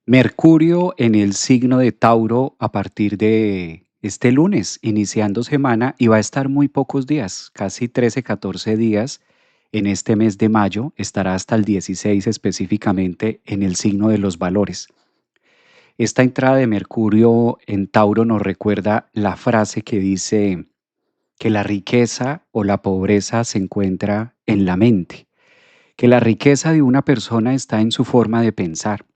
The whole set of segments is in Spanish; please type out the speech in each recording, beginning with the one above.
Mercurio en el signo de Tauro a partir de este lunes, iniciando semana, y va a estar muy pocos días, casi 13, 14 días en este mes de mayo, estará hasta el 16 específicamente en el signo de los valores. Esta entrada de Mercurio en Tauro nos recuerda la frase que dice que la riqueza o la pobreza se encuentra en la mente, que la riqueza de una persona está en su forma de pensar,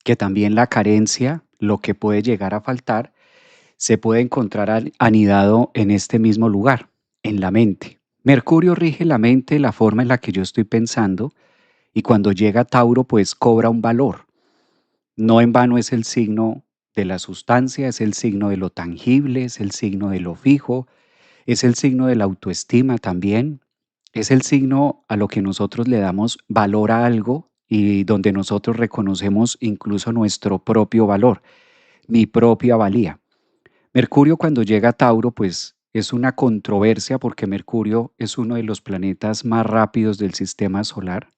que también la carencia, lo que puede llegar a faltar, se puede encontrar anidado en este mismo lugar, en la mente. Mercurio rige la mente, la forma en la que yo estoy pensando, y cuando llega a Tauro, pues cobra un valor. No en vano es el signo de la sustancia, es el signo de lo tangible, es el signo de lo fijo, es el signo de la autoestima también, es el signo a lo que nosotros le damos valor a algo y donde nosotros reconocemos incluso nuestro propio valor, mi propia valía. Mercurio cuando llega a Tauro, pues es una controversia porque Mercurio es uno de los planetas más rápidos del sistema solar.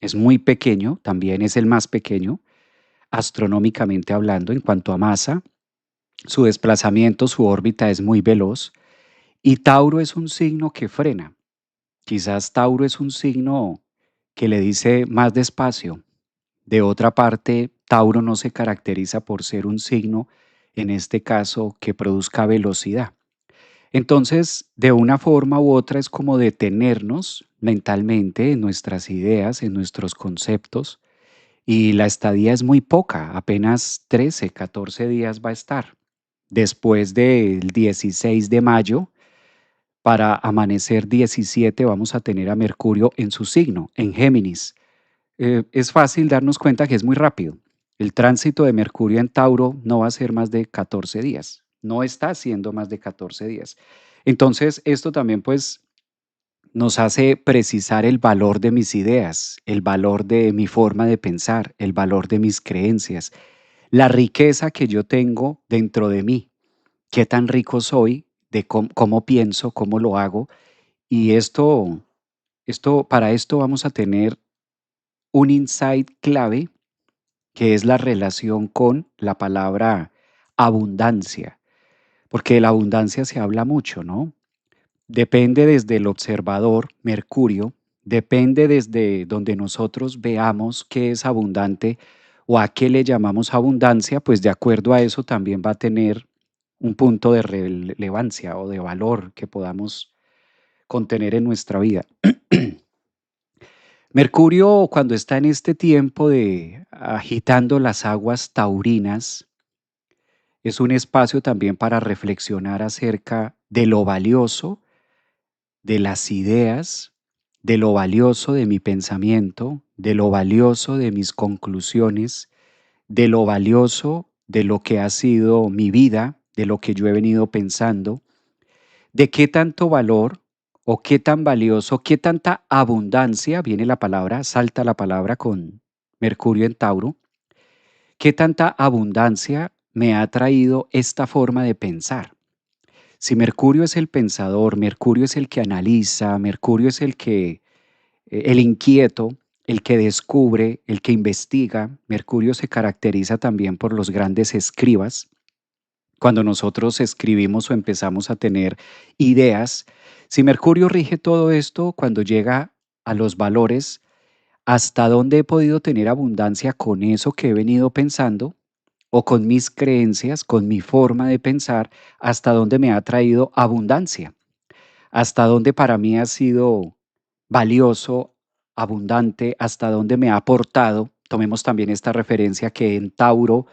Es muy pequeño, también es el más pequeño, astronómicamente hablando, en cuanto a masa. Su desplazamiento, su órbita es muy veloz. Y Tauro es un signo que frena. Quizás Tauro es un signo que le dice más despacio. De otra parte, Tauro no se caracteriza por ser un signo, en este caso, que produzca velocidad. Entonces, de una forma u otra es como detenernos mentalmente en nuestras ideas, en nuestros conceptos, y la estadía es muy poca, apenas 13, 14 días va a estar. Después del 16 de mayo, para amanecer 17 vamos a tener a Mercurio en su signo, en Géminis. Es fácil darnos cuenta que es muy rápido. El tránsito de Mercurio en Tauro no va a ser más de 14 días. No está haciendo más de 14 días. Entonces, esto también pues nos hace precisar el valor de mis ideas, el valor de mi forma de pensar, el valor de mis creencias, la riqueza que yo tengo dentro de mí, qué tan rico soy, de cómo pienso, cómo lo hago. Y para esto vamos a tener un insight clave que es la relación con la palabra abundancia, porque de la abundancia se habla mucho, ¿no? Depende desde el observador, Mercurio, depende desde donde nosotros veamos qué es abundante o a qué le llamamos abundancia, pues de acuerdo a eso también va a tener un punto de relevancia o de valor que podamos contener en nuestra vida. Mercurio, cuando está en este tiempo de agitando las aguas taurinas, es un espacio también para reflexionar acerca de lo valioso de las ideas, de lo valioso de mi pensamiento, de lo valioso de mis conclusiones, de lo valioso de lo que ha sido mi vida, de lo que yo he venido pensando, de qué tanto valor o qué tan valioso, qué tanta abundancia, viene la palabra, salta la palabra con Mercurio en Tauro, qué tanta abundancia me ha traído esta forma de pensar. Si Mercurio es el pensador, Mercurio es el que analiza, Mercurio es el inquieto, el que descubre, el que investiga, Mercurio se caracteriza también por los grandes escribas. Cuando nosotros escribimos o empezamos a tener ideas, si Mercurio rige todo esto, cuando llega a los valores, ¿hasta dónde he podido tener abundancia con eso que he venido pensando? O con mis creencias, con mi forma de pensar, hasta dónde me ha traído abundancia, hasta dónde para mí ha sido valioso, abundante, hasta dónde me ha aportado. Tomemos también esta referencia que en Tauro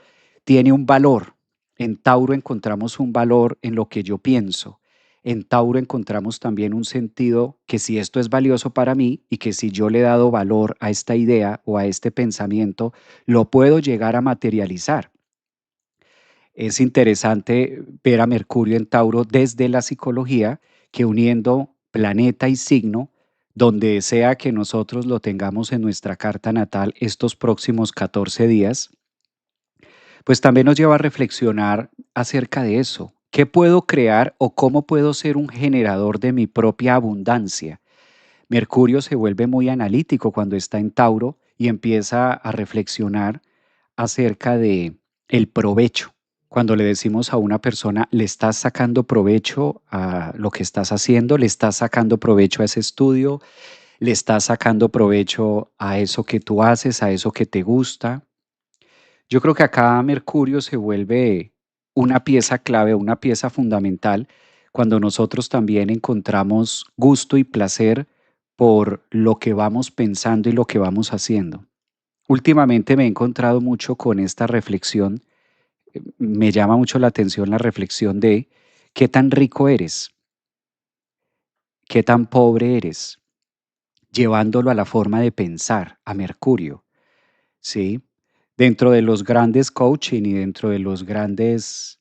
tiene un valor. En Tauro encontramos un valor en lo que yo pienso. En Tauro encontramos también un sentido que si esto es valioso para mí y que si yo le he dado valor a esta idea o a este pensamiento, lo puedo llegar a materializar. Es interesante ver a Mercurio en Tauro desde la psicología, que uniendo planeta y signo, donde sea que nosotros lo tengamos en nuestra carta natal estos próximos 14 días, pues también nos lleva a reflexionar acerca de eso. ¿Qué puedo crear o cómo puedo ser un generador de mi propia abundancia? Mercurio se vuelve muy analítico cuando está en Tauro y empieza a reflexionar acerca de el provecho. Cuando le decimos a una persona, le estás sacando provecho a lo que estás haciendo, le estás sacando provecho a ese estudio, le estás sacando provecho a eso que tú haces, a eso que te gusta. Yo creo que acá Mercurio se vuelve una pieza clave, una pieza fundamental, cuando nosotros también encontramos gusto y placer por lo que vamos pensando y lo que vamos haciendo. Últimamente me he encontrado mucho con esta reflexión, me llama mucho la atención la reflexión de qué tan rico eres, qué tan pobre eres, llevándolo a la forma de pensar, a Mercurio, ¿sí? Dentro de los grandes coaching y dentro de los grandes,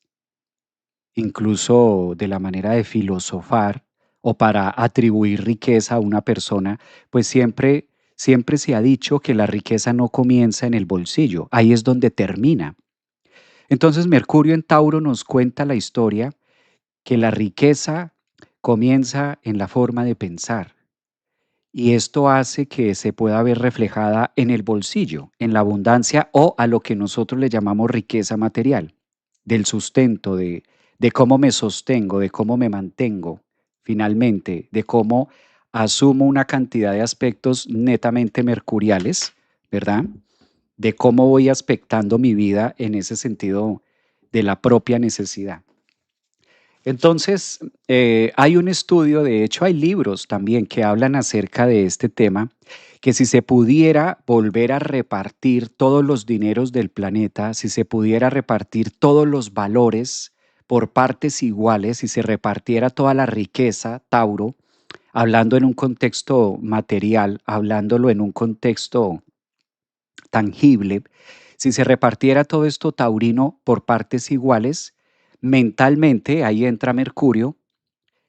incluso de la manera de filosofar o para atribuir riqueza a una persona, pues siempre se ha dicho que la riqueza no comienza en el bolsillo, ahí es donde termina. Entonces Mercurio en Tauro nos cuenta la historia que la riqueza comienza en la forma de pensar y esto hace que se pueda ver reflejada en el bolsillo, en la abundancia o a lo que nosotros le llamamos riqueza material, del sustento, de cómo me sostengo, de cómo me mantengo, finalmente, de cómo asumo una cantidad de aspectos netamente mercuriales, ¿verdad? De cómo voy aspectando mi vida en ese sentido de la propia necesidad. Entonces, hay un estudio, de hecho hay libros también que hablan acerca de este tema, que si se pudiera volver a repartir todos los dineros del planeta, si se pudiera repartir todos los valores por partes iguales, si se repartiera toda la riqueza, Tauro, hablando en un contexto material, hablándolo en un contexto tangible, si se repartiera todo esto taurino por partes iguales, mentalmente, ahí entra Mercurio,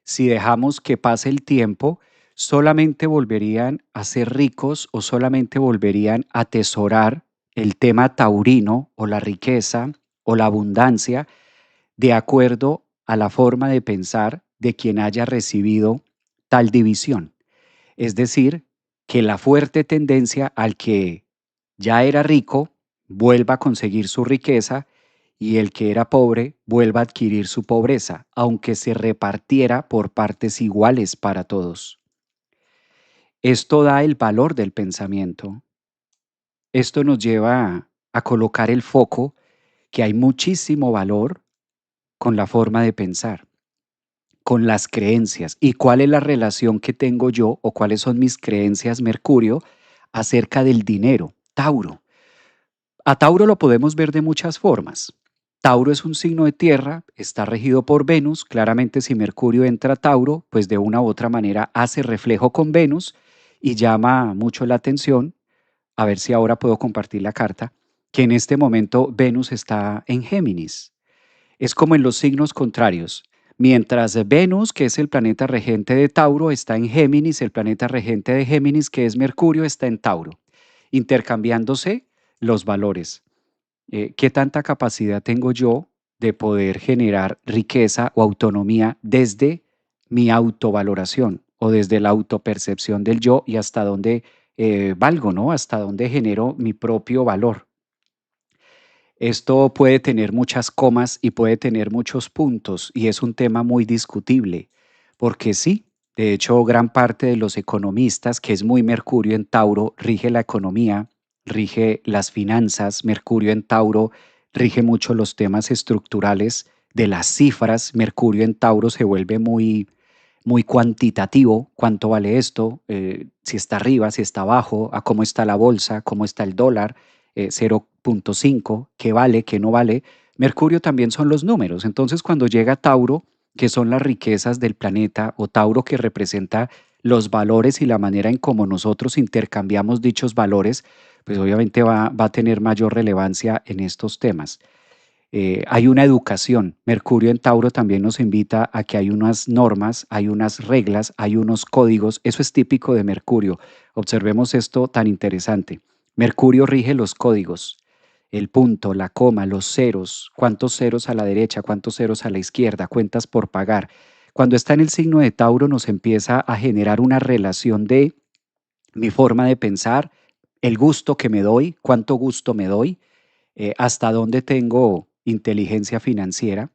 si dejamos que pase el tiempo, solamente volverían a ser ricos o solamente volverían a atesorar el tema taurino o la riqueza o la abundancia de acuerdo a la forma de pensar de quien haya recibido tal división. Es decir, que la fuerte tendencia al que ya era rico vuelva a conseguir su riqueza y el que era pobre vuelva a adquirir su pobreza, aunque se repartiera por partes iguales para todos. Esto da el valor del pensamiento. Esto nos lleva a colocar el foco que hay muchísimo valor con la forma de pensar, con las creencias y cuál es la relación que tengo yo o cuáles son mis creencias, Mercurio, acerca del dinero, Tauro. A Tauro lo podemos ver de muchas formas. Tauro es un signo de tierra, está regido por Venus. Claramente si Mercurio entra a Tauro, pues de una u otra manera hace reflejo con Venus y llama mucho la atención. A ver si ahora puedo compartir la carta, que en este momento Venus está en Géminis. Es como en los signos contrarios. Mientras Venus, que es el planeta regente de Tauro, está en Géminis, el planeta regente de Géminis, que es Mercurio, está en Tauro, intercambiándose los valores. ¿Qué tanta capacidad tengo yo de poder generar riqueza o autonomía desde mi autovaloración o desde la autopercepción del yo y hasta dónde valgo, ¿no? Hasta dónde genero mi propio valor. Esto puede tener muchas comas y puede tener muchos puntos y es un tema muy discutible, porque sí, de hecho, gran parte de los economistas, que es muy Mercurio en Tauro, rige la economía, rige las finanzas, Mercurio en Tauro rige mucho los temas estructurales de las cifras, Mercurio en Tauro se vuelve muy cuantitativo, cuánto vale esto, si está arriba, si está abajo, a cómo está la bolsa, cómo está el dólar, 0.5, qué vale, qué no vale. Mercurio también son los números. Entonces, cuando llega Tauro, que son las riquezas del planeta, o Tauro que representa los valores y la manera en cómo nosotros intercambiamos dichos valores, pues obviamente va a tener mayor relevancia en estos temas. Hay una educación. Mercurio en Tauro también nos invita a que hay unas normas, hay unas reglas, hay unos códigos. Eso es típico de Mercurio. Observemos esto tan interesante. Mercurio rige los códigos, el punto, la coma, los ceros, cuántos ceros a la derecha, cuántos ceros a la izquierda, cuentas por pagar. Cuando está en el signo de Tauro nos empieza a generar una relación de mi forma de pensar, el gusto que me doy, cuánto gusto me doy, hasta dónde tengo inteligencia financiera,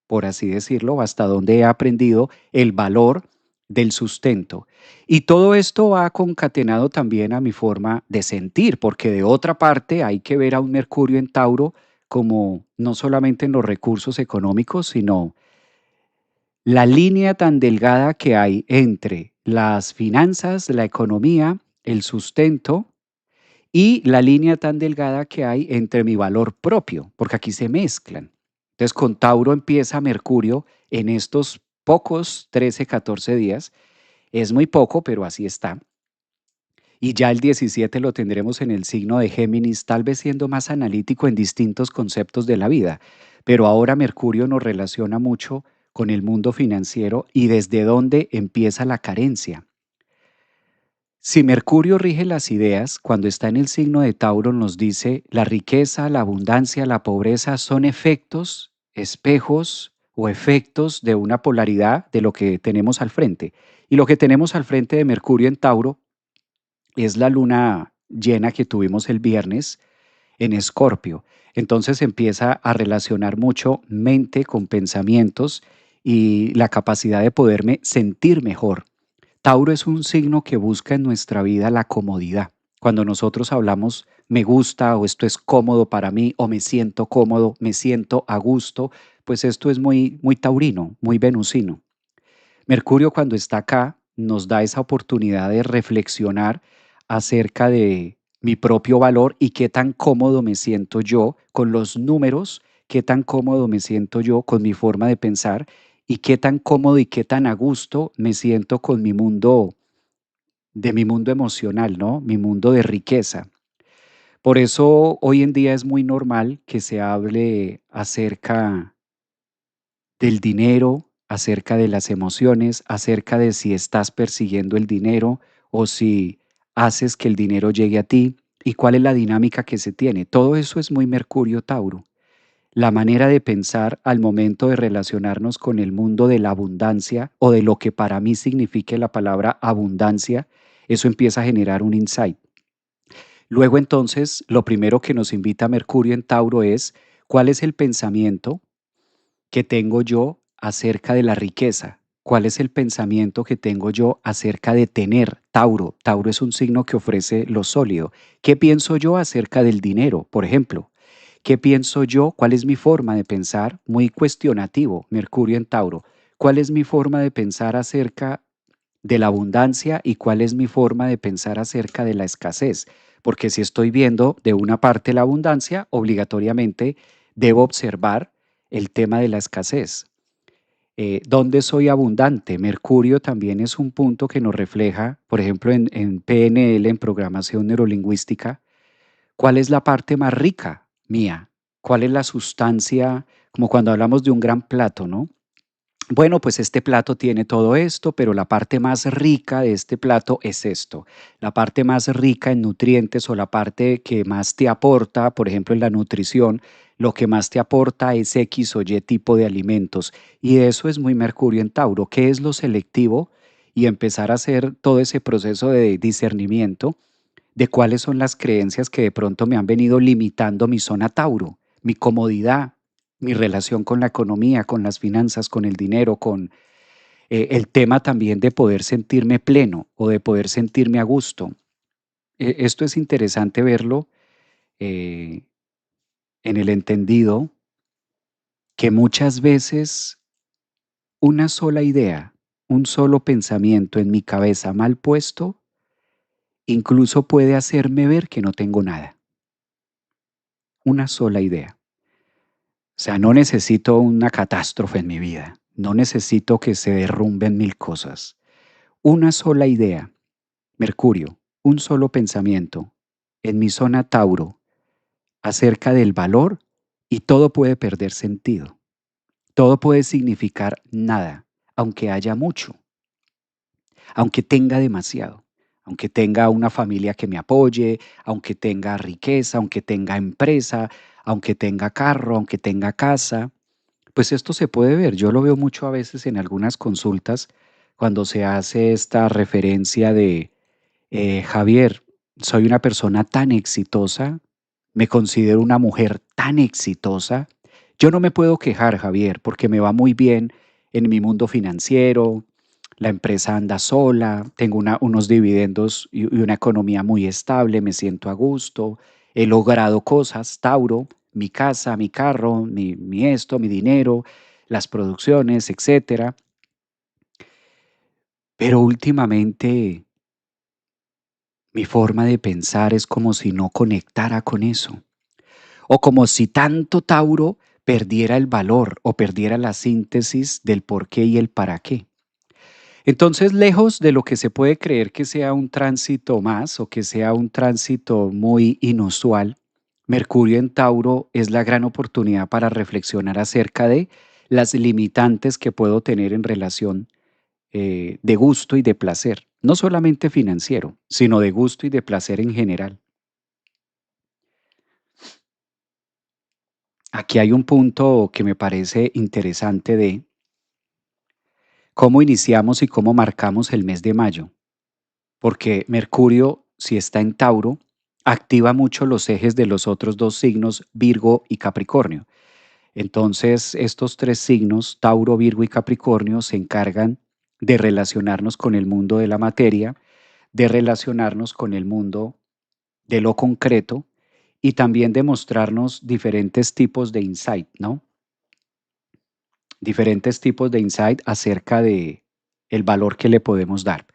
por así decirlo, hasta dónde he aprendido el valor del sustento. Y todo esto va concatenado también a mi forma de sentir, porque de otra parte hay que ver a un Mercurio en Tauro como no solamente en los recursos económicos, sino la línea tan delgada que hay entre las finanzas, la economía, el sustento y la línea tan delgada que hay entre mi valor propio, porque aquí se mezclan. Entonces, con Tauro empieza Mercurio en estos pocos 13, 14 días. Es muy poco, pero así está. Y ya el 17 lo tendremos en el signo de Géminis, tal vez siendo más analítico en distintos conceptos de la vida. Pero ahora Mercurio nos relaciona mucho con el mundo financiero y desde dónde empieza la carencia. Si Mercurio rige las ideas, cuando está en el signo de Tauro nos dice, la riqueza, la abundancia, la pobreza son efectos, espejos o efectos de una polaridad de lo que tenemos al frente. Y lo que tenemos al frente de Mercurio en Tauro es la luna llena que tuvimos el viernes en Escorpio. Entonces empieza a relacionar mucho mente con pensamientos y la capacidad de poderme sentir mejor. Tauro es un signo que busca en nuestra vida la comodidad. Cuando nosotros hablamos me gusta o esto es cómodo para mí o me siento cómodo, me siento a gusto, pues esto es muy, muy taurino, muy venusino. Mercurio cuando está acá nos da esa oportunidad de reflexionar acerca de mi propio valor y qué tan cómodo me siento yo con los números, qué tan cómodo me siento yo con mi forma de pensar y qué tan cómodo y qué tan a gusto me siento con mi mundo, de mi mundo emocional, ¿no? Mi mundo de riqueza. Por eso hoy en día es muy normal que se hable acerca del dinero, acerca de las emociones, acerca de si estás persiguiendo el dinero o si haces que el dinero llegue a ti y cuál es la dinámica que se tiene. Todo eso es muy Mercurio Tauro. La manera de pensar al momento de relacionarnos con el mundo de la abundancia o de lo que para mí signifique la palabra abundancia, eso empieza a generar un insight. Luego entonces, lo primero que nos invita Mercurio en Tauro es cuál es el pensamiento que tengo yo acerca de la riqueza? ¿Cuál es el pensamiento que tengo yo acerca de tener? Tauro. Tauro es un signo que ofrece lo sólido. ¿Qué pienso yo acerca del dinero, por ejemplo? ¿Qué pienso yo? ¿Cuál es mi forma de pensar? Muy cuestionativo, Mercurio en Tauro. ¿Cuál es mi forma de pensar acerca de la abundancia y cuál es mi forma de pensar acerca de la escasez? Porque si estoy viendo de una parte la abundancia, obligatoriamente debo observar el tema de la escasez. ¿Dónde soy abundante? Mercurio también es un punto que nos refleja, por ejemplo, en PNL, en programación neurolingüística, cuál es la parte más rica mía, cuál es la sustancia, como cuando hablamos de un gran plato, ¿no? Bueno, pues este plato tiene todo esto, pero la parte más rica de este plato es esto. La parte más rica en nutrientes o la parte que más te aporta, por ejemplo, en la nutrición, lo que más te aporta es X o Y tipo de alimentos. Y eso es muy Mercurio en Tauro. ¿Qué es lo selectivo? Y empezar a hacer todo ese proceso de discernimiento de cuáles son las creencias que de pronto me han venido limitando mi zona Tauro, mi comodidad, mi relación con la economía, con las finanzas, con el dinero, con el tema también de poder sentirme pleno o de poder sentirme a gusto. Esto es interesante verlo eh, en el entendido que muchas veces una sola idea, un solo pensamiento en mi cabeza mal puesto, incluso puede hacerme ver que no tengo nada. Una sola idea. O sea, no necesito una catástrofe en mi vida, no necesito que se derrumben mil cosas. Una sola idea, Mercurio, un solo pensamiento en mi zona Tauro acerca del valor y todo puede perder sentido. Todo puede significar nada, aunque haya mucho, aunque tenga demasiado, aunque tenga una familia que me apoye, aunque tenga riqueza, aunque tenga empresa, aunque tenga carro, aunque tenga casa. Pues esto se puede ver, yo lo veo mucho a veces en algunas consultas cuando se hace esta referencia de, Javier, soy una persona tan exitosa, me considero una mujer tan exitosa. Yo no me puedo quejar, Javier, porque me va muy bien en mi mundo financiero, la empresa anda sola, tengo unos dividendos y una economía muy estable, me siento a gusto, he logrado cosas, Tauro, mi casa, mi carro, mi esto, mi dinero, las producciones, etcétera. Pero últimamente mi forma de pensar es como si no conectara con eso, o como si tanto Tauro perdiera el valor o perdiera la síntesis del por qué y el para qué. Entonces, lejos de lo que se puede creer que sea un tránsito más o que sea un tránsito muy inusual, Mercurio en Tauro es la gran oportunidad para reflexionar acerca de las limitantes que puedo tener en relación de gusto y de placer, no solamente financiero, sino de gusto y de placer en general. Aquí hay un punto que me parece interesante de cómo iniciamos y cómo marcamos el mes de mayo, porque Mercurio, si está en Tauro, activa mucho los ejes de los otros dos signos, Virgo y Capricornio. Entonces, estos tres signos, Tauro, Virgo y Capricornio, se encargan de relacionarnos con el mundo de la materia, de relacionarnos con el mundo de lo concreto y también de mostrarnos diferentes tipos de insight, ¿no? Diferentes tipos de insight acerca de el valor que le podemos dar.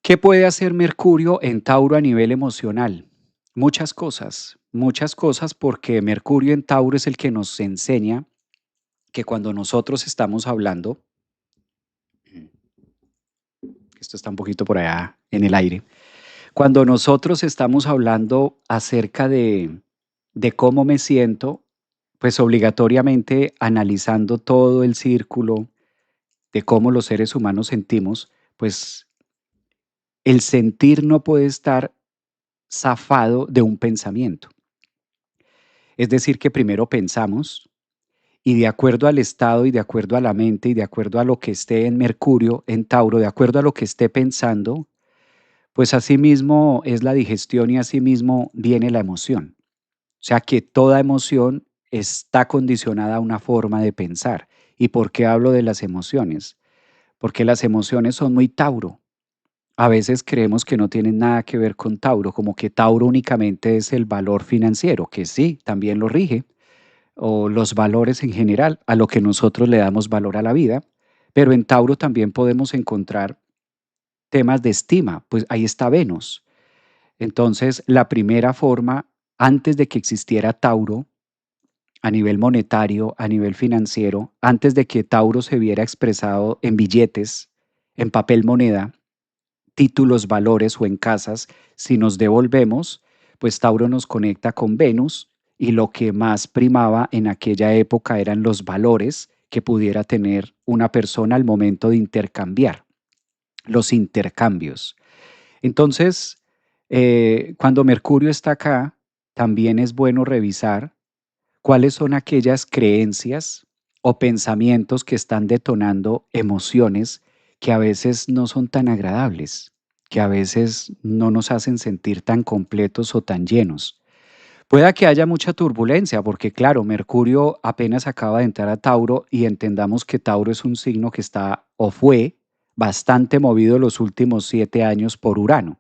¿Qué puede hacer Mercurio en Tauro a nivel emocional? Muchas cosas porque Mercurio en Tauro es el que nos enseña que cuando nosotros estamos hablando, esto está un poquito por allá en el aire, cuando nosotros estamos hablando acerca de cómo me siento, pues obligatoriamente analizando todo el círculo de cómo los seres humanos sentimos, pues el sentir no puede estar zafado de un pensamiento. Es decir, que primero pensamos y de acuerdo al estado y de acuerdo a la mente y de acuerdo a lo que esté en Mercurio, en Tauro, de acuerdo a lo que esté pensando, pues asimismo es la digestión y asimismo viene la emoción. O sea que toda emoción está condicionada a una forma de pensar. ¿Y por qué hablo de las emociones? Porque las emociones son muy Tauro. A veces creemos que no tienen nada que ver con Tauro, como que Tauro únicamente es el valor financiero, que sí, también lo rige, o los valores en general, a lo que nosotros le damos valor a la vida, pero en Tauro también podemos encontrar temas de estima, pues ahí está Venus. Entonces, la primera forma, antes de que existiera Tauro, a nivel monetario, a nivel financiero, antes de que Tauro se viera expresado en billetes, en papel moneda, títulos, valores o en casas, si nos devolvemos, pues Tauro nos conecta con Venus y lo que más primaba en aquella época eran los valores que pudiera tener una persona al momento de intercambiar, los intercambios. Entonces, cuando Mercurio está acá, también es bueno revisar cuáles son aquellas creencias o pensamientos que están detonando emociones que a veces no son tan agradables, que a veces no nos hacen sentir tan completos o tan llenos. Pueda que haya mucha turbulencia, porque claro, Mercurio apenas acaba de entrar a Tauro y entendamos que Tauro es un signo que está o fue bastante movido los últimos 7 años por Urano.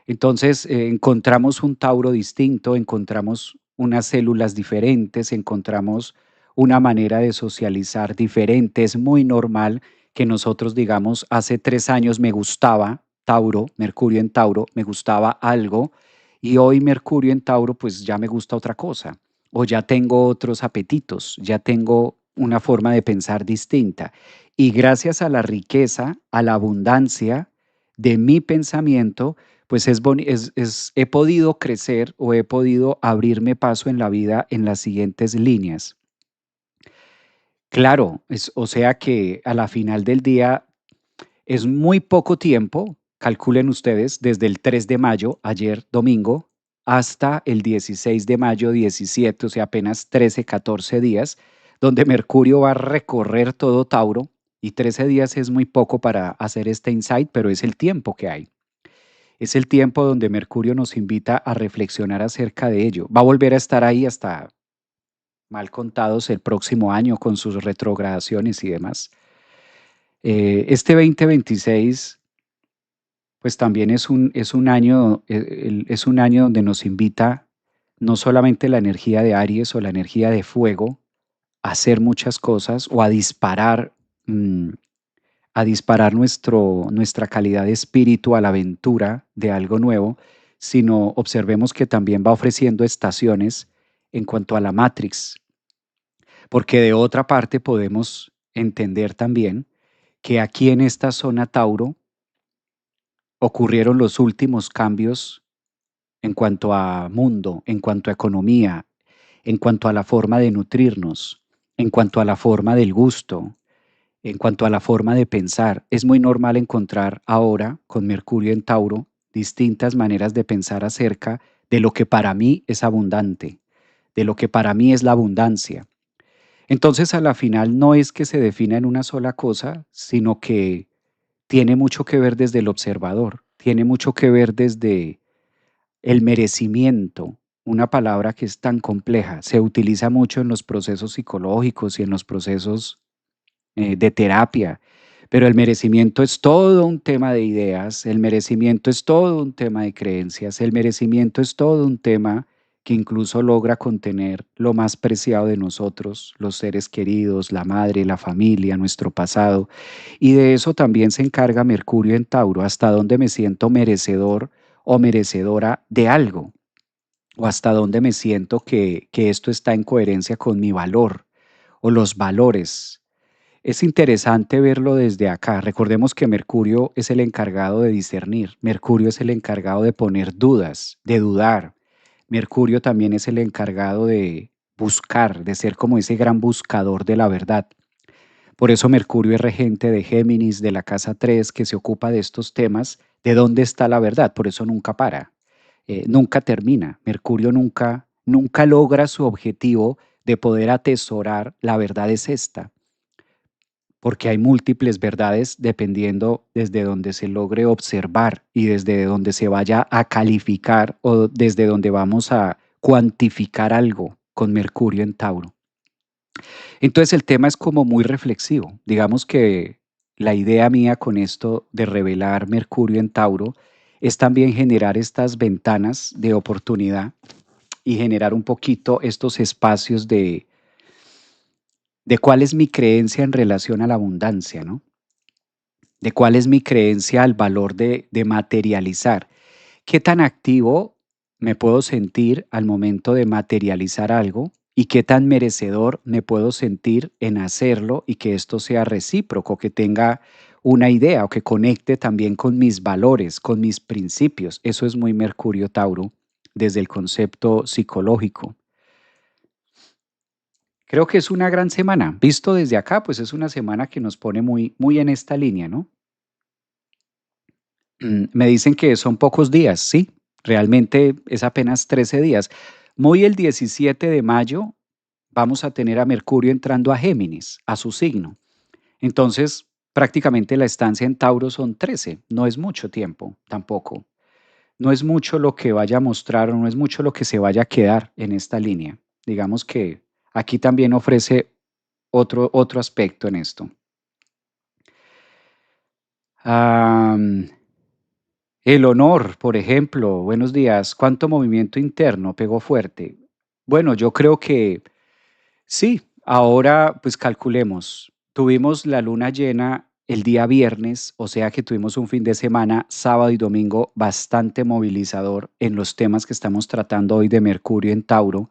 Entonces, encontramos un Tauro distinto, encontramos unas células diferentes, encontramos una manera de socializar diferente. Es muy normal que nosotros digamos, hace 3 años me gustaba Tauro, Mercurio en Tauro, me gustaba algo y hoy Mercurio en Tauro pues ya me gusta otra cosa o ya tengo otros apetitos, ya tengo una forma de pensar distinta. Y gracias a la riqueza, a la abundancia de mi pensamiento, pues he podido crecer o he podido abrirme paso en la vida en las siguientes líneas. Claro, o sea que a la final del día es muy poco tiempo, calculen ustedes, desde el 3 de mayo, ayer domingo, hasta el 16 de mayo, 17, o sea, apenas 13, 14 días, donde Mercurio va a recorrer todo Tauro y 13 días es muy poco para hacer este insight, pero es el tiempo que hay. Es el tiempo donde Mercurio nos invita a reflexionar acerca de ello. Va a volver a estar ahí hasta mal contados el próximo año con sus retrogradaciones y demás. Este 2026 pues también es un año donde nos invita no solamente la energía de Aries o la energía de fuego a hacer muchas cosas o mm, a disparar nuestra calidad de espíritu a la aventura de algo nuevo, sino observemos que también va ofreciendo estaciones en cuanto a la Matrix, porque de otra parte podemos entender también que aquí en esta zona Tauro ocurrieron los últimos cambios en cuanto a mundo, en cuanto a economía, en cuanto a la forma de nutrirnos, en cuanto a la forma del gusto, en cuanto a la forma de pensar. Es muy normal encontrar ahora con Mercurio en Tauro distintas maneras de pensar acerca de lo que para mí es abundante, de lo que para mí es la abundancia. Entonces, a la final no es que se defina en una sola cosa, sino que tiene mucho que ver desde el observador, tiene mucho que ver desde el merecimiento, una palabra que es tan compleja, se utiliza mucho en los procesos psicológicos y en los procesos de terapia, pero el merecimiento es todo un tema de ideas, el merecimiento es todo un tema de creencias, el merecimiento es todo un tema que incluso logra contener lo más preciado de nosotros, los seres queridos, la madre, la familia, nuestro pasado. Y de eso también se encarga Mercurio en Tauro, hasta dónde me siento merecedor o merecedora de algo, o hasta dónde me siento que esto está en coherencia con mi valor o los valores. Es interesante verlo desde acá. Recordemos que Mercurio es el encargado de discernir, Mercurio es el encargado de poner dudas, de dudar. Mercurio también es el encargado de buscar, de ser como ese gran buscador de la verdad. Por eso Mercurio es regente de Géminis, de la casa 3 que se ocupa de estos temas, de dónde está la verdad, por eso nunca para, nunca termina. Mercurio nunca logra su objetivo de poder atesorar, la verdad es esta, porque hay múltiples verdades dependiendo desde donde se logre observar y desde donde se vaya a calificar o desde donde vamos a cuantificar algo con Mercurio en Tauro. Entonces el tema es como muy reflexivo. Digamos que la idea mía con esto de revelar Mercurio en Tauro es también generar estas ventanas de oportunidad y generar un poquito estos espacios de cuál es mi creencia en relación a la abundancia, ¿no? De cuál es mi creencia al valor de materializar. ¿Qué tan activo me puedo sentir al momento de materializar algo? ¿Y qué tan merecedor me puedo sentir en hacerlo y que esto sea recíproco, que tenga una idea o que conecte también con mis valores, con mis principios? Eso es muy Mercurio Tauro desde el concepto psicológico. Creo que es una gran semana. Visto desde acá, pues es una semana que nos pone muy en esta línea, ¿no? Me dicen que son pocos días, sí, realmente es apenas 13 días. Muy el 17 de mayo vamos a tener a Mercurio entrando a Géminis, a su signo. Entonces, prácticamente la estancia en Tauro son 13, no es mucho tiempo tampoco. No es mucho lo que vaya a mostrar o no es mucho lo que se vaya a quedar en esta línea. Digamos que aquí también ofrece otro aspecto en esto. Am, El honor, por ejemplo, buenos días. ¿Cuánto movimiento interno pegó fuerte? Bueno, yo creo que sí. Ahora, pues calculemos. Tuvimos la luna llena el día viernes, o sea que tuvimos un fin de semana, sábado y domingo, bastante movilizador en los temas que estamos tratando hoy de Mercurio en Tauro.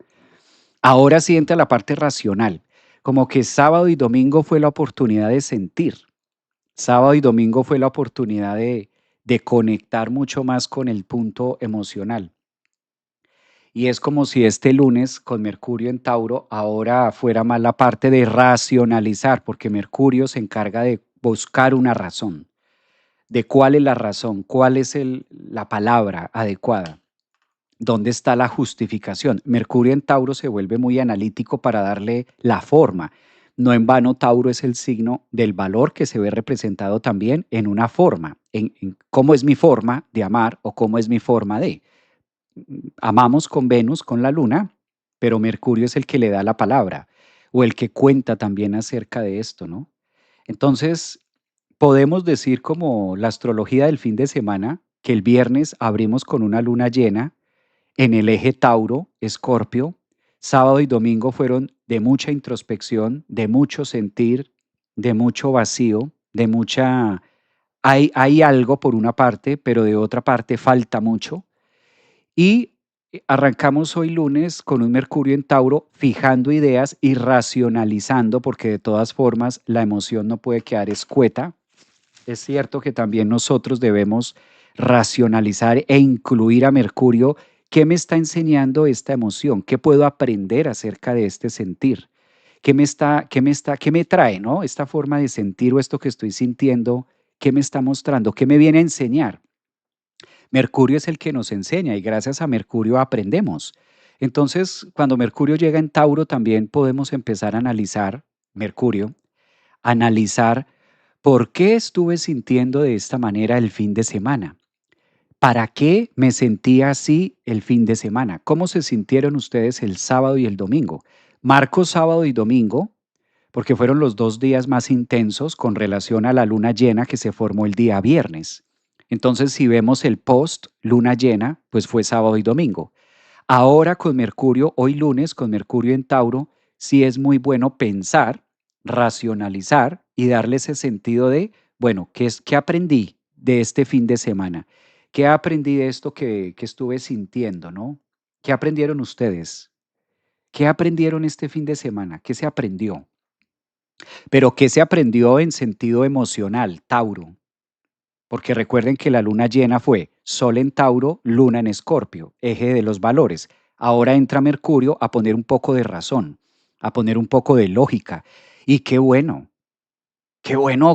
Ahora sí entra la parte racional, como que sábado y domingo fue la oportunidad de sentir. Sábado y domingo fue la oportunidad de conectar mucho más con el punto emocional. Y es como si este lunes con Mercurio en Tauro ahora fuera más la parte de racionalizar, porque Mercurio se encarga de buscar una razón, de cuál es la razón, cuál es la palabra adecuada, dónde está la justificación. Mercurio en Tauro se vuelve muy analítico para darle la forma. No en vano, Tauro es el signo del valor que se ve representado también en una forma, en cómo es mi forma de amar o cómo es mi forma de. Amamos con Venus, con la luna, pero Mercurio es el que le da la palabra o el que cuenta también acerca de esto, ¿no? Entonces, podemos decir como la astrología del fin de semana, que el viernes abrimos con una luna llena en el eje Tauro, Escorpio. Sábado y domingo fueron de mucha introspección, de mucho sentir, de mucho vacío, de mucha... Hay algo por una parte, pero de otra parte falta mucho. Y arrancamos hoy lunes con un Mercurio en Tauro, fijando ideas y racionalizando, porque de todas formas la emoción no puede quedar escueta. Es cierto que también nosotros debemos racionalizar e incluir a Mercurio. ¿Qué me está enseñando esta emoción? ¿Qué puedo aprender acerca de este sentir? ¿Qué me trae, no? Esta forma de sentir o esto que estoy sintiendo, ¿qué me está mostrando? ¿Qué me viene a enseñar? Mercurio es el que nos enseña y gracias a Mercurio aprendemos. Entonces, cuando Mercurio llega en Tauro, también podemos empezar a analizar, Mercurio, analizar por qué estuve sintiendo de esta manera el fin de semana. ¿Para qué me sentía así el fin de semana? ¿Cómo se sintieron ustedes el sábado y el domingo? Marco sábado y domingo porque fueron los 2 días más intensos con relación a la luna llena que se formó el día viernes. Entonces, si vemos el post luna llena, pues fue sábado y domingo. Ahora con Mercurio, hoy lunes con Mercurio en Tauro, sí es muy bueno pensar, racionalizar y darle ese sentido de, bueno, ¿qué aprendí de este fin de semana? ¿Qué aprendí de esto que estuve sintiendo, no? ¿Qué aprendieron ustedes? ¿Qué aprendieron este fin de semana? ¿Qué se aprendió? Pero ¿qué se aprendió en sentido emocional, Tauro? Porque recuerden que la luna llena fue Sol en Tauro, Luna en Escorpio, eje de los valores. Ahora entra Mercurio a poner un poco de razón, a poner un poco de lógica. Y qué bueno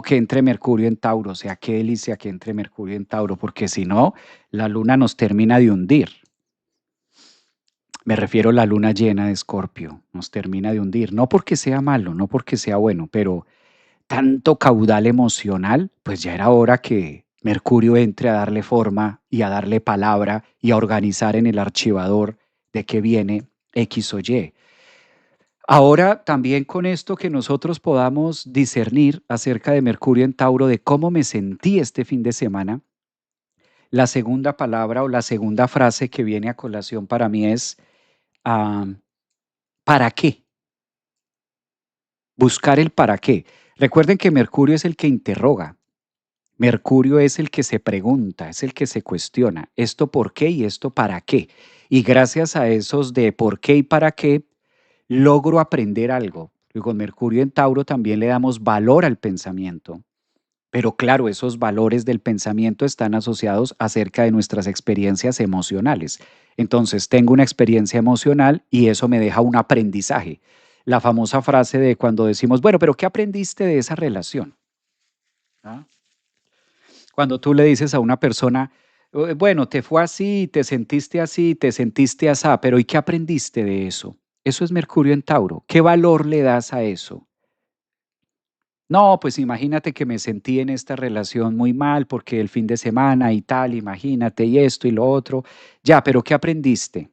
que entre Mercurio en Tauro, o sea, qué delicia que entre Mercurio en Tauro, porque si no, la luna nos termina de hundir. Me refiero a la luna llena de Escorpio, nos termina de hundir, no porque sea malo, no porque sea bueno, pero tanto caudal emocional, pues ya era hora que Mercurio entre a darle forma y a darle palabra y a organizar en el archivador de qué viene X o Y. Ahora también con esto que nosotros podamos discernir acerca de Mercurio en Tauro, de cómo me sentí este fin de semana, la segunda palabra o la segunda frase que viene a colación para mí es, ah, ¿para qué? Buscar el para qué. Recuerden que Mercurio es el que interroga. Mercurio es el que se pregunta, es el que se cuestiona, esto por qué y esto para qué. Y gracias a esos de por qué y para qué, logro aprender algo. Y con Mercurio en Tauro también le damos valor al pensamiento. Pero claro, esos valores del pensamiento están asociados acerca de nuestras experiencias emocionales. Entonces, tengo una experiencia emocional y eso me deja un aprendizaje. La famosa frase de cuando decimos, bueno, pero ¿qué aprendiste de esa relación? ¿Ah? Cuando tú le dices a una persona, bueno, te fue así, te sentiste asá, pero ¿y qué aprendiste de eso? Eso es Mercurio en Tauro. ¿Qué valor le das a eso? No, pues imagínate que me sentí en esta relación muy mal porque el fin de semana y tal, imagínate, y esto y lo otro. Ya, pero ¿qué aprendiste?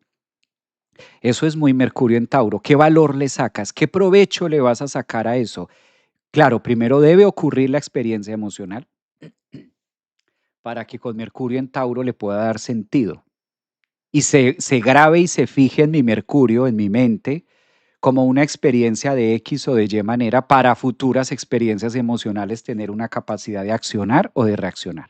Eso es muy Mercurio en Tauro. ¿Qué valor le sacas? ¿Qué provecho le vas a sacar a eso? Claro, primero debe ocurrir la experiencia emocional para que con Mercurio en Tauro le pueda dar sentido y se grabe y se fije en mi Mercurio, en mi mente, como una experiencia de X o de Y manera para futuras experiencias emocionales tener una capacidad de accionar o de reaccionar.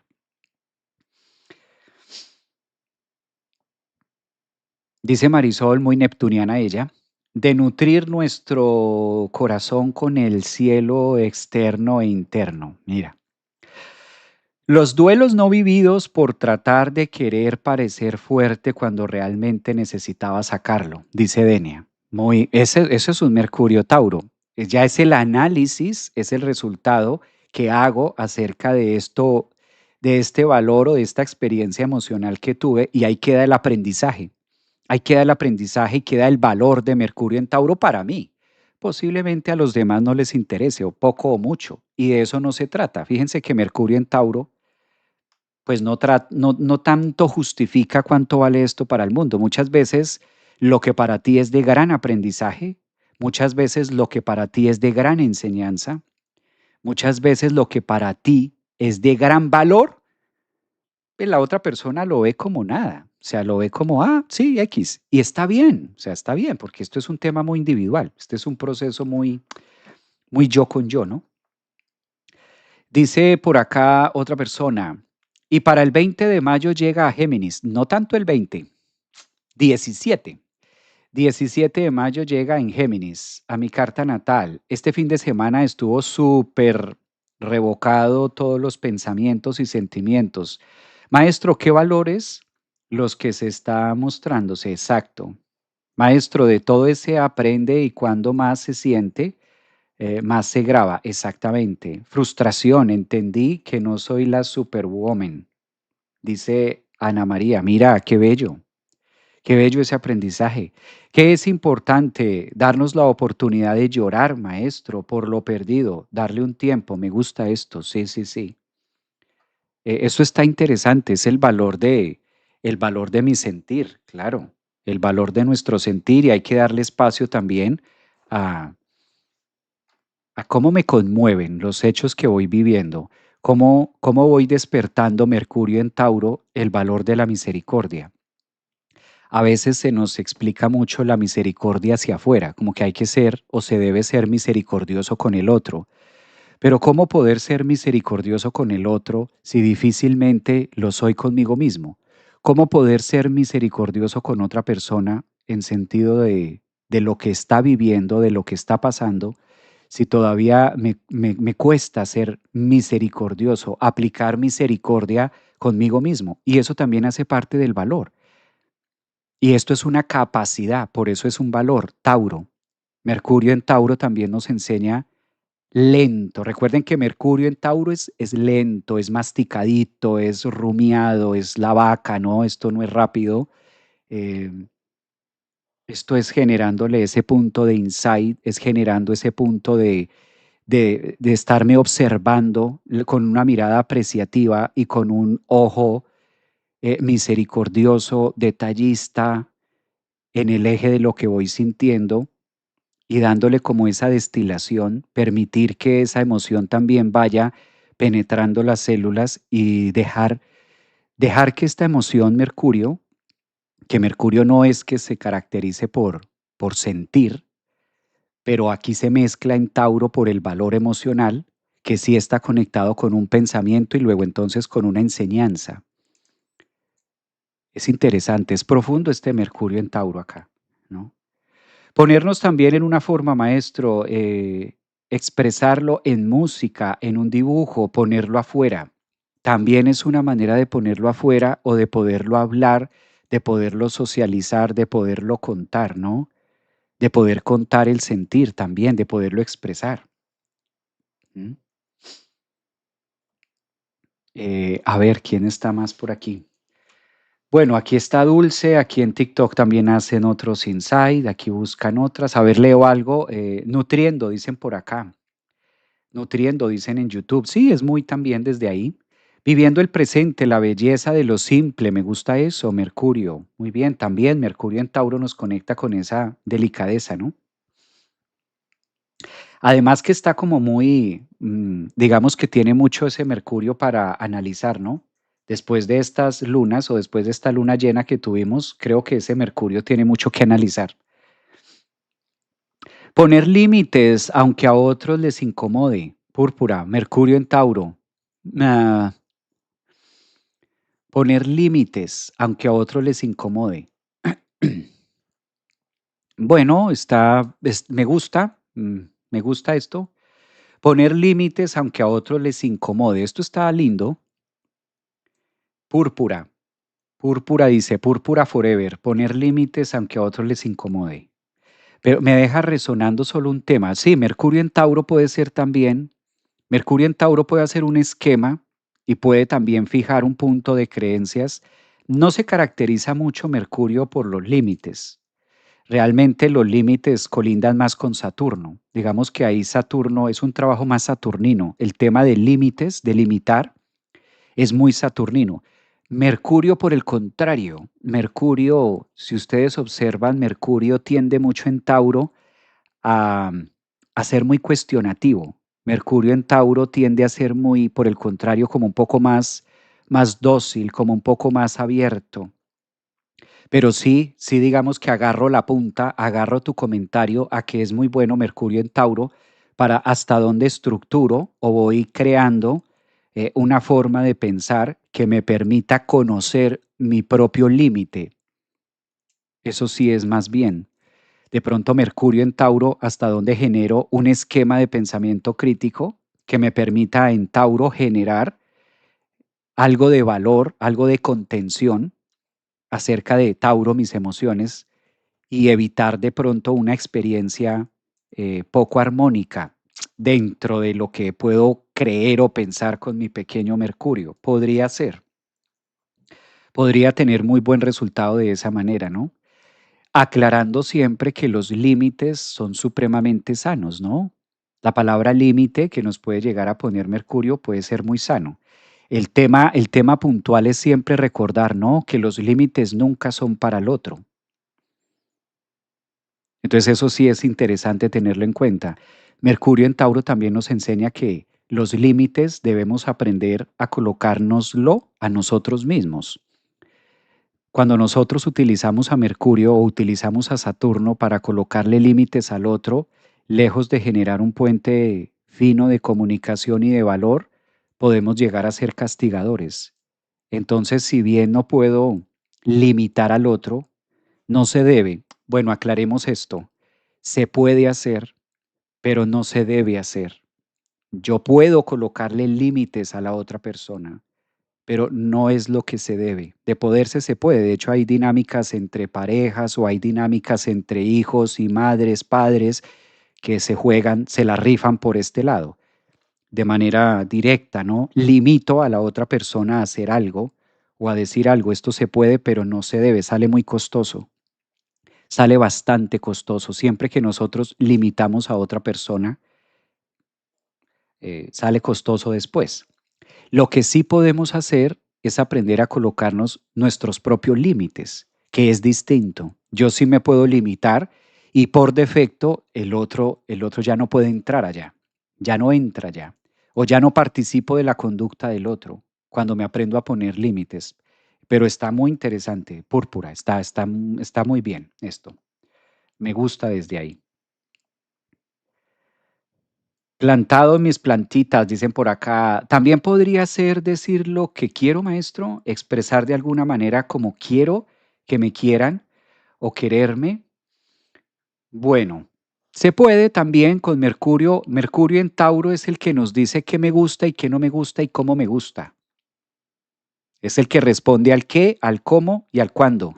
Dice Marisol, muy neptuniana ella, de nutrir nuestro corazón con el cielo externo e interno. Mira, los duelos no vividos por tratar de querer parecer fuerte cuando realmente necesitaba sacarlo, dice Denia. Eso es un Mercurio Tauro. Ya es el análisis, es el resultado que hago acerca de esto, de este valor o de esta experiencia emocional que tuve y ahí queda el aprendizaje. Ahí queda el aprendizaje y queda el valor de Mercurio en Tauro para mí, posiblemente a los demás no les interese, o poco o mucho, y de eso no se trata. Fíjense que Mercurio en Tauro, pues no tanto justifica cuánto vale esto para el mundo. Muchas veces lo que para ti es de gran aprendizaje, muchas veces lo que para ti es de gran enseñanza, muchas veces lo que para ti es de gran valor, pues la otra persona lo ve como nada. O sea, lo ve como, ah, sí, X. Y está bien, o sea, está bien, porque esto es un tema muy individual. Este es un proceso muy yo con yo, ¿no? Dice por acá otra persona, y para el 20 de mayo llega a Géminis, no tanto el 20, 17. 17 de mayo llega en Géminis a mi carta natal. Este fin de semana estuvo súper revocado todos los pensamientos y sentimientos. Maestro, ¿qué valores los que se está mostrándose? Exacto. Maestro, de todo ese aprende y cuando más se siente, más se graba. Exactamente. Frustración, entendí que no soy la superwoman. Dice Ana María, mira, qué bello. Qué bello ese aprendizaje. Qué es importante darnos la oportunidad de llorar, maestro, por lo perdido, darle un tiempo. Me gusta esto. Sí, sí, sí. Eso está interesante. Es el valor de mi sentir, claro. El valor de nuestro sentir y hay que darle espacio también a, a cómo me conmueven los hechos que voy viviendo, cómo voy despertando Mercurio en Tauro el valor de la misericordia. A veces se nos explica mucho la misericordia hacia afuera, como que hay que ser o se debe ser misericordioso con el otro. Pero ¿cómo poder ser misericordioso con el otro si difícilmente lo soy conmigo mismo? ¿Cómo poder ser misericordioso con otra persona en sentido de lo que está viviendo, de lo que está pasando, si todavía me cuesta ser misericordioso, aplicar misericordia conmigo mismo? Y eso también hace parte del valor. Y esto es una capacidad, por eso es un valor, Tauro. Mercurio en Tauro también nos enseña lento. Recuerden que Mercurio en Tauro es lento, es masticadito, es rumiado, es la vaca, ¿no? Esto no es rápido. eh, Esto es generándole ese punto de insight, es generando ese punto de estarme observando con una mirada apreciativa y con un ojo misericordioso, detallista, en el eje de lo que voy sintiendo y dándole como esa destilación, permitir que esa emoción también vaya penetrando las células y dejar que esta emoción Mercurio, que Mercurio no es que se caracterice por sentir, pero aquí se mezcla en Tauro por el valor emocional, que sí está conectado con un pensamiento y luego entonces con una enseñanza. Es interesante, es profundo este Mercurio en Tauro acá, ¿no? Ponernos también en una forma, maestro, expresarlo en música, en un dibujo, ponerlo afuera. También es una manera de ponerlo afuera o de poderlo hablar, de poderlo socializar, de poderlo contar, ¿no? De poder contar el sentir también, de poderlo expresar. ¿Mm? A ver, ¿quién está más por aquí? Bueno, aquí está Dulce, aquí en TikTok también hacen otros inside, aquí buscan otras. A ver, leo algo. Nutriendo, dicen por acá. Nutriendo, dicen en YouTube. Sí, es muy también desde ahí. Viviendo el presente, la belleza de lo simple, me gusta eso, Mercurio. Muy bien, también Mercurio en Tauro nos conecta con esa delicadeza, ¿no? Además que está como muy, digamos que tiene mucho ese Mercurio para analizar, ¿no? Después de estas lunas o después de esta luna llena que tuvimos, creo que ese Mercurio tiene mucho que analizar. Poner límites, aunque a otros les incomode. Púrpura, Mercurio en Tauro. Ah, poner límites, aunque a otros les incomode. Bueno, me gusta esto. Poner límites, aunque a otros les incomode. Esto está lindo. Púrpura. Púrpura dice, púrpura forever. Poner límites, aunque a otros les incomode. Pero me deja resonando solo un tema. Sí, Mercurio en Tauro puede ser también. Mercurio en Tauro puede hacer un esquema y puede también fijar un punto de creencias. No se caracteriza mucho Mercurio por los límites. Realmente los límites colindan más con Saturno. Digamos que ahí Saturno es un trabajo más saturnino. El tema de límites, de limitar, es muy saturnino. Mercurio, por el contrario, Mercurio, si ustedes observan, Mercurio tiende mucho en Tauro a, a ser muy cuestionativo. Mercurio en Tauro tiende a ser muy, por el contrario, como un poco más dócil, como un poco más abierto. Pero sí, sí digamos que agarro la punta, agarro tu comentario a que es muy bueno Mercurio en Tauro para hasta dónde estructuro o voy creando una forma de pensar que me permita conocer mi propio límite. Eso sí es más bien. De pronto Mercurio en Tauro, hasta dónde genero un esquema de pensamiento crítico que me permita en Tauro generar algo de valor, algo de contención acerca de Tauro, mis emociones, y evitar de pronto una experiencia poco armónica dentro de lo que puedo creer o pensar con mi pequeño Mercurio. Podría ser, podría tener muy buen resultado de esa manera, ¿no? Aclarando siempre que los límites son supremamente sanos, ¿no? La palabra límite que nos puede llegar a poner Mercurio puede ser muy sano. El tema puntual es siempre recordar, ¿no? Que los límites nunca son para el otro. Entonces eso sí es interesante tenerlo en cuenta. Mercurio en Tauro también nos enseña que los límites debemos aprender a colocárnoslo a nosotros mismos. Cuando nosotros utilizamos a Mercurio o utilizamos a Saturno para colocarle límites al otro, lejos de generar un puente fino de comunicación y de valor, podemos llegar a ser castigadores. Entonces, si bien no puedo limitar al otro, no se debe. Bueno, aclaremos esto. Se puede hacer, pero no se debe hacer. Yo puedo colocarle límites a la otra persona, pero no es lo que se debe. De poderse se puede. De hecho, hay dinámicas entre parejas o hay dinámicas entre hijos y madres, padres, que se juegan, se la rifan por este lado, de manera directa, ¿no? Limito a la otra persona a hacer algo o a decir algo. Esto se puede, pero no se debe. Sale muy costoso. Sale bastante costoso. Siempre que nosotros limitamos a otra persona, sale costoso después. Lo que sí podemos hacer es aprender a colocarnos nuestros propios límites, que es distinto. Yo sí me puedo limitar y por defecto el otro ya no puede entrar allá, ya no entra allá, o ya no participo de la conducta del otro cuando me aprendo a poner límites. Pero está muy interesante, Púrpura, está muy bien esto. Me gusta desde ahí. Plantado en mis plantitas, dicen por acá. También podría ser decir lo que quiero, maestro, expresar de alguna manera como quiero que me quieran o quererme. Bueno, se puede también con Mercurio. Mercurio en Tauro es el que nos dice qué me gusta y qué no me gusta y cómo me gusta. Es el que responde al qué, al cómo y al cuándo.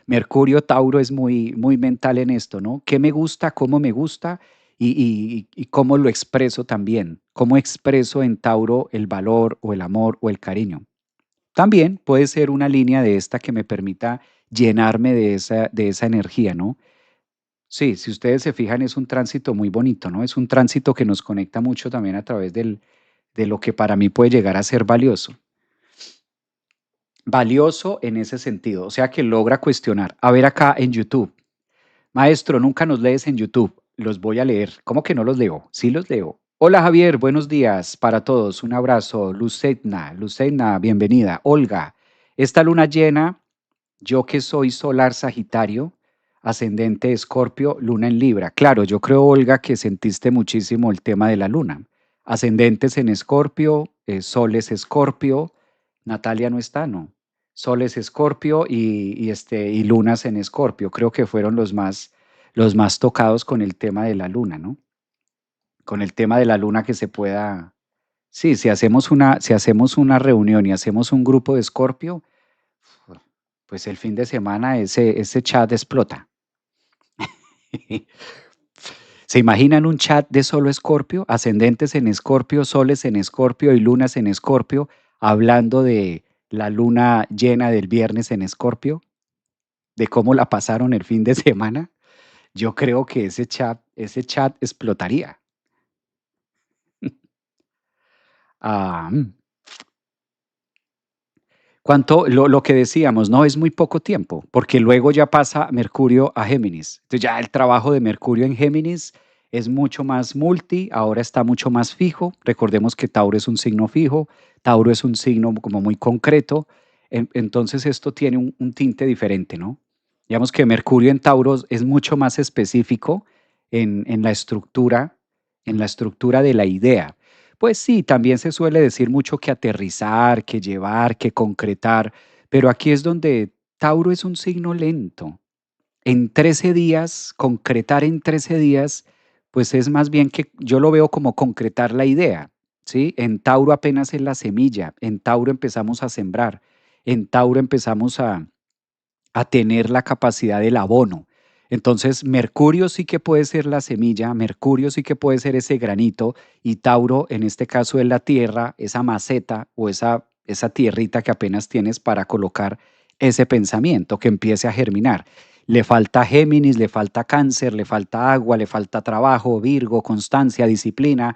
Mercurio Tauro es muy mental en esto, ¿no? ¿Qué me gusta, cómo me gusta y cómo lo expreso también? ¿Cómo expreso en Tauro el valor o el amor o el cariño? También puede ser una línea de esta que me permita llenarme de esa energía, ¿no? Sí, si ustedes se fijan, es un tránsito muy bonito, ¿no? Es un tránsito que nos conecta mucho también a través de lo que para mí puede llegar a ser valioso. Valioso en ese sentido, o sea que logra cuestionar. A ver acá en YouTube. Maestro, nunca nos lees en YouTube. Los voy a leer. ¿Cómo que no los leo? Sí los leo. Hola Javier, buenos días para todos. Un abrazo. Lucetna, bienvenida. Olga, esta luna llena, yo que soy solar Sagitario, ascendente Escorpio, luna en Libra. Claro, yo creo, Olga, que sentiste muchísimo el tema de la luna. Ascendentes en Escorpio, soles Escorpio. Natalia no está, ¿no? Soles Escorpio y lunas en Escorpio. Creo que fueron los más tocados con el tema de la luna, ¿no? Con el tema de la luna que se pueda. Sí, si hacemos una reunión y hacemos un grupo de Escorpio, pues el fin de semana ese chat explota. ¿Se imaginan un chat de solo Escorpio, ascendentes en Escorpio, soles en Escorpio y lunas en Escorpio, hablando de la luna llena del viernes en Escorpio? de cómo la pasaron el fin de semana, yo creo que ese chat explotaría. Ah, lo que decíamos, no es muy poco tiempo, porque luego ya pasa Mercurio a Géminis. Entonces ya el trabajo de Mercurio en Géminis es mucho más multi, ahora está mucho más fijo. Recordemos que Tauro es un signo fijo, Tauro es un signo como muy concreto, entonces esto tiene un tinte diferente, ¿no? Digamos que Mercurio en Tauro es mucho más específico en en la estructura de la idea. Pues sí, también se suele decir mucho que aterrizar, que llevar, que concretar, pero aquí es donde Tauro es un signo lento. En 13 días, concretar en 13 días, pues es más bien que yo lo veo como concretar la idea, ¿sí? En Tauro apenas es la semilla, en Tauro empezamos a sembrar, en Tauro empezamos a tener la capacidad del abono. Entonces, Mercurio sí que puede ser la semilla, Mercurio sí que puede ser ese granito y Tauro en este caso es la tierra, esa maceta o esa tierrita que apenas tienes para colocar ese pensamiento que empiece a germinar. Le falta Géminis, le falta Cáncer, le falta agua, le falta trabajo, Virgo, constancia, disciplina.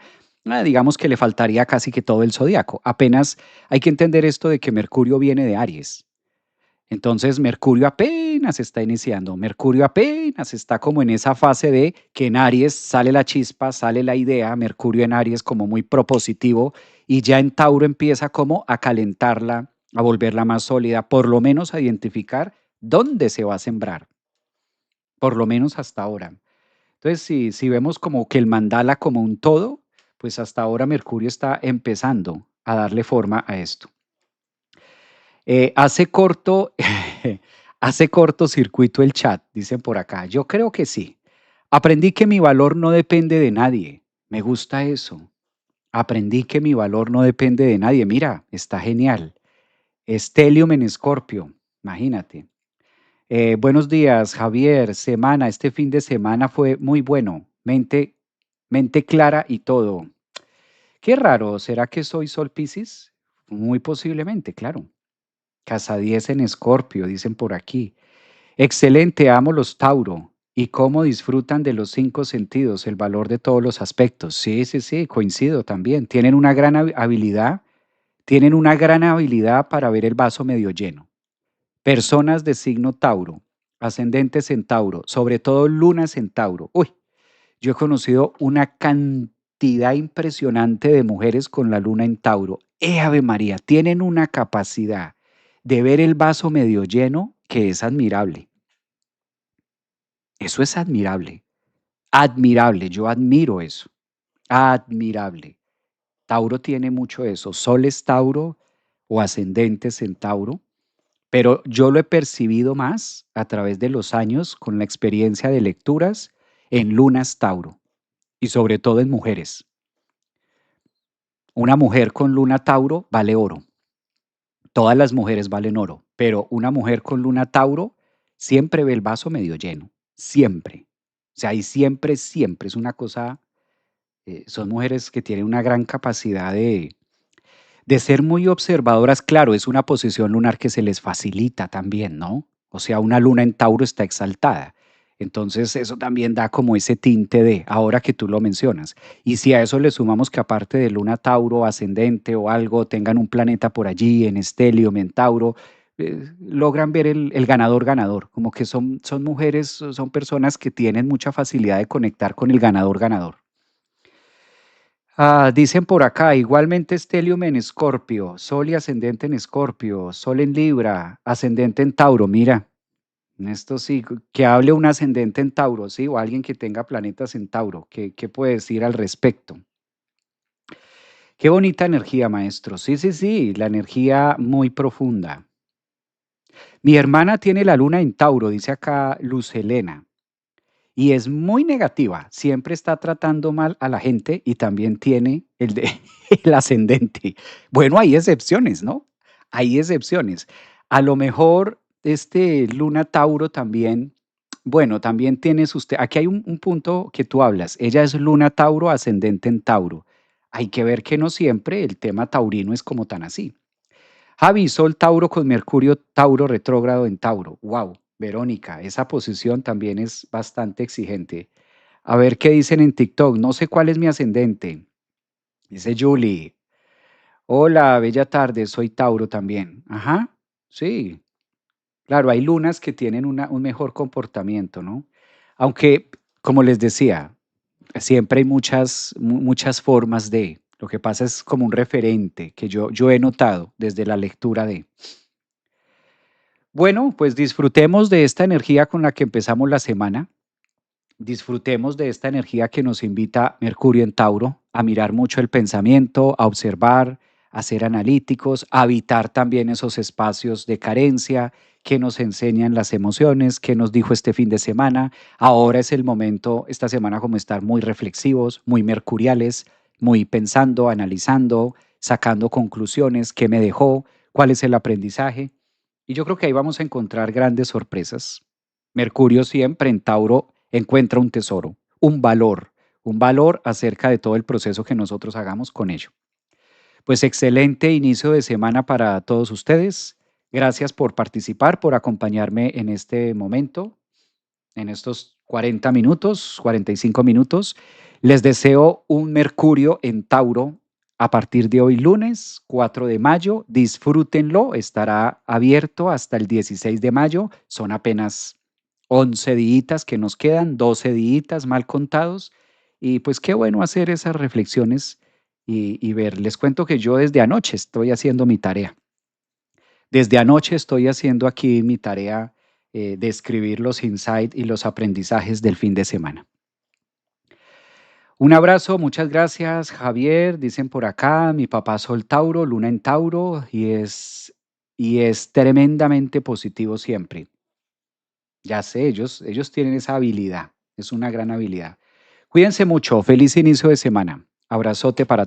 Digamos que le faltaría casi que todo el zodiaco. Apenas hay que entender esto de que Mercurio viene de Aries. Entonces, Mercurio apenas está iniciando, Mercurio apenas está como en esa fase de que en Aries sale la chispa, sale la idea, Mercurio en Aries como muy propositivo y ya en Tauro empieza como a calentarla, a volverla más sólida, por lo menos a identificar dónde se va a sembrar, por lo menos hasta ahora. Entonces, si vemos como que el mandala como un todo, pues hasta ahora Mercurio está empezando a darle forma a esto. Hace corto, hace cortocircuito el chat, dicen por acá. Yo creo que sí. Aprendí que mi valor no depende de nadie. Me gusta eso. Aprendí que mi valor no depende de nadie. Mira, está genial. Stellium en Escorpio, imagínate. Buenos días, Javier. Semana, este fin de semana fue muy bueno. Mente clara y todo. Qué raro, ¿será que soy Sol Piscis? Muy posiblemente, claro. Casa 10 en Escorpio, dicen por aquí. Excelente, amo los Tauro. Y cómo disfrutan de los cinco sentidos, el valor de todos los aspectos. Sí, sí, sí, coincido también. Tienen una gran habilidad para ver el vaso medio lleno. Personas de signo Tauro, ascendentes en Tauro, sobre todo lunas en Tauro. Uy, yo he conocido una cantidad impresionante de mujeres con la luna en Tauro. Ave María! Tienen una capacidad de ver el vaso medio lleno que es admirable. Eso es admirable. Admirable. Yo admiro eso. Admirable. Tauro tiene mucho eso. Sol es Tauro o ascendentes en Tauro, pero yo lo he percibido más a través de los años con la experiencia de lecturas en lunas Tauro y sobre todo en mujeres. Una mujer con luna Tauro vale oro. Todas las mujeres valen oro, pero una mujer con luna Tauro siempre ve el vaso medio lleno, siempre. O sea, y siempre, siempre es una cosa, son mujeres que tienen una gran capacidad de ser muy observadoras. Claro, es una posición lunar que se les facilita también, ¿no? O sea, una luna en Tauro está exaltada. Entonces, eso también da como ese tinte de, ahora que tú lo mencionas. Y si a eso le sumamos que aparte de luna Tauro, ascendente o algo, tengan un planeta por allí, en Estelium, en Tauro, logran ver el ganador ganador. Como que son mujeres, son personas que tienen mucha facilidad de conectar con el ganador ganador. Dicen por acá, igualmente Stellium en Escorpio, Sol y ascendente en Escorpio, Sol en Libra, ascendente en Tauro. Mira, esto sí, que hable un ascendente en Tauro, ¿sí? O alguien que tenga planetas en Tauro. ¿Qué puede decir al respecto? Qué bonita energía, maestro. Sí, sí, sí, la energía muy profunda. Mi hermana tiene la luna en Tauro, dice acá Luz Helena. Y es muy negativa, siempre está tratando mal a la gente y también tiene el ascendente. Bueno, hay excepciones, ¿no? Hay excepciones. A lo mejor este Luna Tauro también, bueno, también tienes usted, aquí hay un punto que tú hablas, ella es Luna Tauro, ascendente en Tauro. Hay que ver que no siempre el tema taurino es como tan así. Javi, Sol Tauro con Mercurio Tauro retrógrado en Tauro. Wow, Verónica, esa posición también es bastante exigente. A ver qué dicen en TikTok. No sé cuál es mi ascendente. Dice Julie. Hola, bella tarde. Soy Tauro también. Ajá. Sí. Claro, hay lunas que tienen un mejor comportamiento, ¿no? Aunque, como les decía, siempre hay muchas formas de. Lo que pasa es como un referente que yo he notado desde la lectura de. Bueno, pues disfrutemos de esta energía con la que empezamos la semana. Disfrutemos de esta energía que nos invita Mercurio en Tauro a mirar mucho el pensamiento, a observar, a ser analíticos, a habitar también esos espacios de carencia que nos enseñan las emociones, que nos dijo este fin de semana. Ahora es el momento, esta semana, como estar muy reflexivos, muy mercuriales, muy pensando, analizando, sacando conclusiones, qué me dejó, cuál es el aprendizaje. Y yo creo que ahí vamos a encontrar grandes sorpresas. Mercurio siempre en Tauro encuentra un valor acerca de todo el proceso que nosotros hagamos con ello. Pues excelente inicio de semana para todos ustedes. Gracias por participar, por acompañarme en este momento, en estos 40 minutos, 45 minutos. Les deseo un Mercurio en Tauro a partir de hoy lunes 4 de mayo. Disfrútenlo, estará abierto hasta el 16 de mayo. Son apenas 11 días que nos quedan, 12 días mal contados. Y pues qué bueno hacer esas reflexiones y ver. Les cuento que yo desde anoche estoy haciendo mi tarea. Desde anoche estoy haciendo aquí mi tarea de escribir los insights y los aprendizajes del fin de semana. Un abrazo, muchas gracias, Javier. Dicen por acá, mi papá Sol Tauro, Luna en Tauro, y es tremendamente positivo siempre. Ya sé, ellos tienen esa habilidad, es una gran habilidad. Cuídense mucho, feliz inicio de semana. Abrazote para